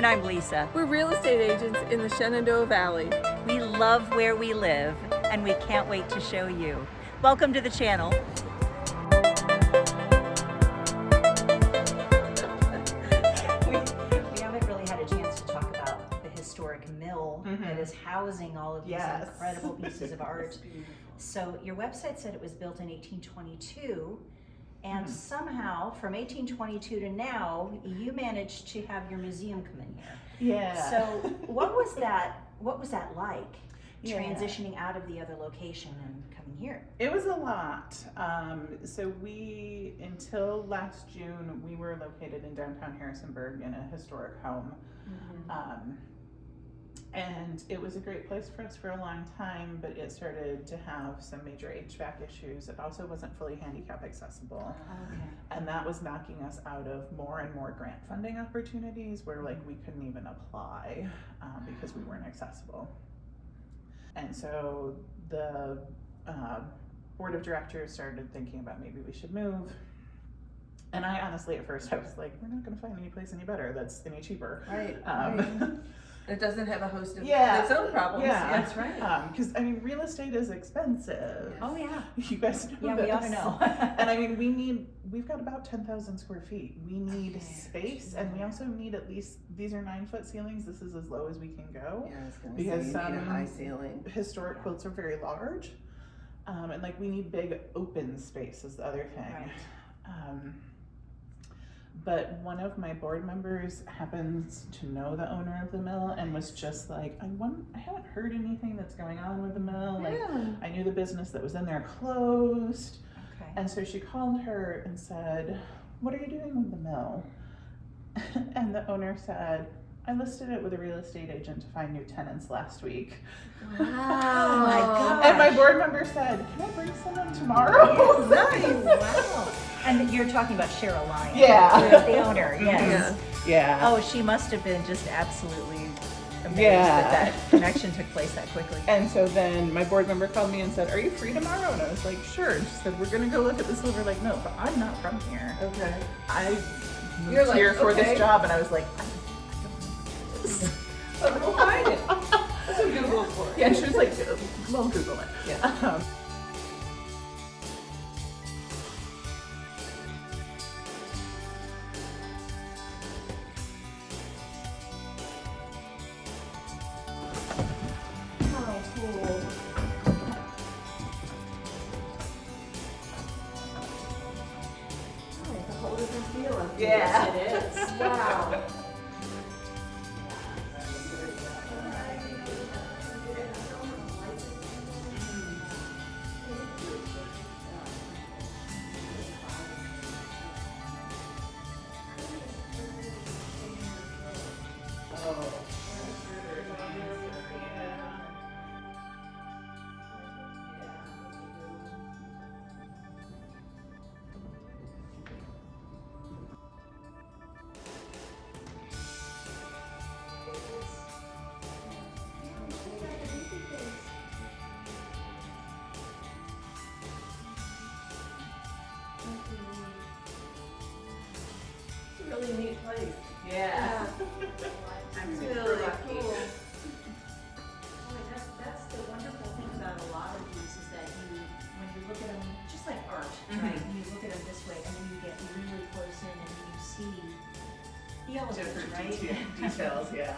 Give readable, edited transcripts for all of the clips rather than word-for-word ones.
I'm Lisa. We're real estate agents in the Shenandoah Valley. We love where we live, and we can't wait to show you. Welcome to the channel. We haven't really had a chance to talk about the historic mill that is housing all of these incredible pieces of art. So your website said it was built in 1822, and somehow from 1822 to now, you managed to have your museum come in here. Yeah. So what was that like? Transitioning out of the other location and coming here? It was a lot. So we, until last June, we were located in downtown Harrisonburg in a historic home. And it was a great place for us for a long time, but it started to have some major HVAC issues. It also wasn't fully handicap accessible. And that was knocking us out of more and more grant funding opportunities where like we couldn't even apply because we weren't accessible. And so the board of directors started thinking about maybe we should move. And I honestly, at first, I was like, we're not going to find any place any better that's any cheaper. Right. It doesn't have a host of Yeah. its own problems. Yeah. That's right. Because I mean, real estate is expensive. Oh yeah. You guys know Yeah, this. we ought to know. And I mean, we've got about 10,000 square feet. We need space, and we also need at least, these are 9-foot ceilings. This is as low as we can go. Yeah, I was gonna Because say, you need a high ceiling. Historic quilts are very large. And like, we need big open space is the other thing. Right. But one of my board members happens to know the owner of the mill and was just like, I haven't heard anything that's going on with the mill. Like, I knew the business that was in there closed. Okay. And so she called her and said, what are you doing with the mill? And the owner said, I listed it with a real estate agent to find new tenants last week. Wow. Oh my God. And my board member said, can I bring someone tomorrow? Nice. Wow. And you're talking about Cheryl Lyon. Yeah. The owner, yes. Yeah. Oh, she must have been just absolutely amazed Yeah. that connection took place that quickly. And so then my board member called me and said, are you free tomorrow? And I was like, sure. And she said, we're going to go look at the Silver Lake Mill, but I'm not from here. Okay. I moved You're like, here for okay. this job, and I was like, But we'll find it. That's what Google is for. yeah, and she was like, we'll Google it. Yeah. Oh, cool. Oh, it's a whole different feeling. Yeah. Yes, it is. Wow. It's a really neat place. Yeah. I'm It's really really lucky. cool. That's the wonderful thing about a lot of these is that when you look at them, just like art, right? You look at them this way and then you get really close in and you see the elements, Different right? details, yeah.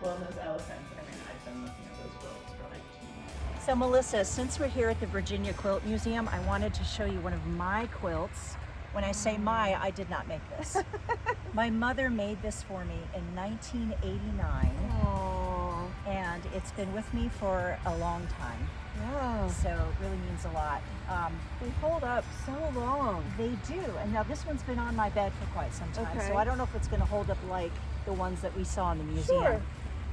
Well, and those elephants, I mean, I've been looking at those quilts for like 2 months. So Melissa, since we're here at the Virginia Quilt Museum, I wanted to show you one of my quilts. When I say my, I did not make this. My mother made this for me in 1989, and it's been with me for a long time. Yeah. So it really means a lot. They hold up so long. They do, and now this one's been on my bed for quite some time, Okay. so I don't know if it's going to hold up like the ones that we saw in the museum. Sure.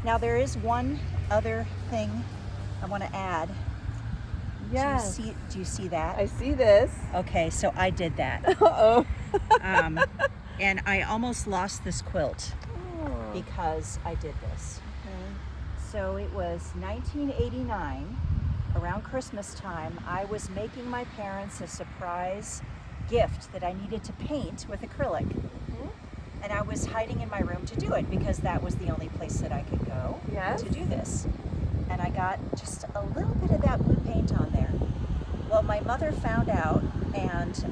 Now there is one other thing I want to add. Yes. Do you see that? I see this. Okay, so I did that. Uh-oh. And I almost lost this quilt Oh. because I did this. So it was 1989, around Christmas time. I was making my parents a surprise gift that I needed to paint with acrylic. And I was hiding in my room to do it because that was the only place that I could go to do this. And I got just a little bit of that blue paint on there. Well, my mother found out, and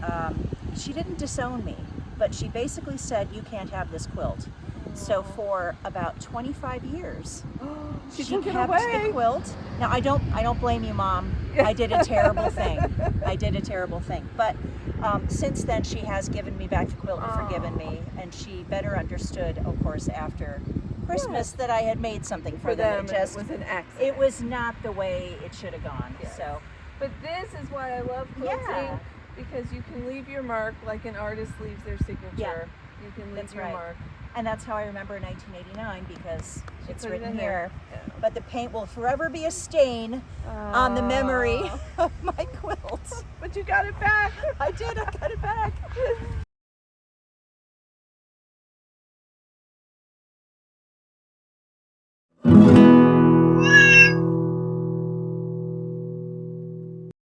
she didn't disown me, but she basically said, you can't have this quilt. So for about 25 years, she kept took it away. the quilt. Now I don't blame you, Mom. I did a terrible thing. I did a terrible thing. But since then, she has given me back the quilt and forgiven me, and she better understood, of course, after Christmas that I had made something for them. It was an accident. It was not the way it should have gone. Yes. So, but this is why I love quilting, because you can leave your mark like an artist leaves their signature. Yeah. You can leave your mark. And that's how I remember 1989, because it's written in here. Yeah. But the paint will forever be a stain on the memory of my quilt. But you got it back. I did, I got it back.